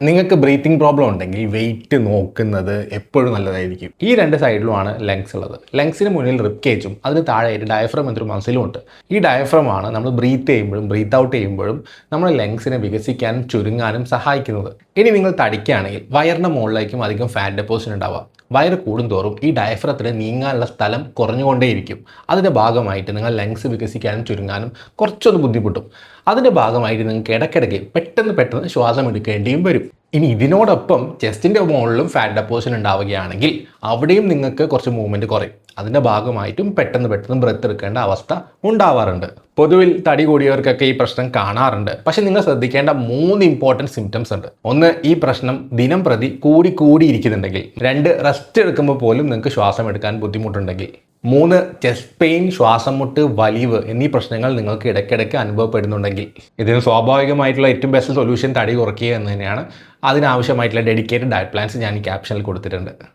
നിങ്ങൾക്ക് breathing problem ഉണ്ടെങ്കിൽ wait നോക്കുന്നത് എപ്പോഴും നല്ലതായിരിക്കും. ഈ രണ്ട് സൈഡിലുമാണ് ലങ്സ് ഉള്ളത്. ലങ്സിന് മുന്നിൽ റിബ് കേജും അതിന് താഴെയായിട്ട് ഡയഫ്രം എന്നൊരു മസിലും ഉണ്ട്. ഈ ഡയഫ്രമാണ് നമ്മൾ ബ്രീത്ത് ചെയ്യുമ്പോഴും ബ്രീത്ത് ഔട്ട് ചെയ്യുമ്പോഴും നമ്മുടെ ലങ്സിനെ വികസിക്കാനും ചുരുങ്ങാനും സഹായിക്കുന്നത്. ഇനി നിങ്ങൾ തടിക്കുകയാണെങ്കിൽ വയറിൻ്റെ മുകളിലേക്കും അധികം ഫാറ്റ് ഡെപ്പോസിറ്റ് ഉണ്ടാവുക. വയറ് കൂടുന്തോറും ഈ ഡയഫ്രത്തിന് നീങ്ങാനുള്ള സ്ഥലം കുറഞ്ഞുകൊണ്ടേയിരിക്കും. അതിൻ്റെ ഭാഗമായിട്ട് നിങ്ങൾ ലങ്സ് വികസിക്കാനും ചുരുങ്ങാനും കുറച്ചൊന്ന് ബുദ്ധിമുട്ടും. അതിൻ്റെ ഭാഗമായിട്ട് നിങ്ങൾക്ക് ഇടയ്ക്കിടയ്ക്ക് പെട്ടെന്ന് ശ്വാസം എടുക്കേണ്ടിയും വരും. ഇനി ഇതിനോടൊപ്പം ചെസ്റ്റിൻ്റെ മുകളിലും ഫാറ്റ് ഡെപ്പോസിഷൻ ഉണ്ടാവുകയാണെങ്കിൽ അവിടെയും നിങ്ങൾക്ക് കുറച്ച് മൂവ്മെൻറ്റ് കുറയും. അതിൻ്റെ ഭാഗമായിട്ടും പെട്ടെന്ന് ബ്രെത്ത് എടുക്കേണ്ട അവസ്ഥ ഉണ്ടാവാറുണ്ട്. പൊതുവിൽ തടി കൂടിയവർക്കൊക്കെ ഈ പ്രശ്നം കാണാറുണ്ട്. പക്ഷെ നിങ്ങൾ ശ്രദ്ധിക്കേണ്ട 3 ഇമ്പോർട്ടൻറ്റ് സിംറ്റംസ് ഉണ്ട്. ഒന്ന്, ഈ പ്രശ്നം ദിനം പ്രതി കൂടിയിരിക്കുന്നുണ്ടെങ്കിൽ. 2, റെസ്റ്റ് എടുക്കുമ്പോൾ പോലും നിങ്ങൾക്ക് ശ്വാസം എടുക്കാൻ ബുദ്ധിമുട്ടുണ്ടെങ്കിൽ. 3, ചെസ്റ്റ് പെയിൻ, ശ്വാസം മുട്ട്, വലിവ് എന്നീ പ്രശ്നങ്ങൾ നിങ്ങൾക്ക് ഇടയ്ക്കിടയ്ക്ക് അനുഭവപ്പെടുന്നുണ്ടെങ്കിൽ. ഇതിന് സ്വാഭാവികമായിട്ടുള്ള ഏറ്റവും ബെസ്റ്റ് സൊല്യൂഷൻ തടി കുറയ്ക്കുക എന്ന് തന്നെയാണ്. അതിനാവശ്യമായിട്ടുള്ള ഡെഡിക്കേറ്റഡ് ഡയറ്റ് പ്ലാൻസ് ഞാൻ ഈ ക്യാപ്ഷനിൽ കൊടുത്തിട്ടുണ്ട്.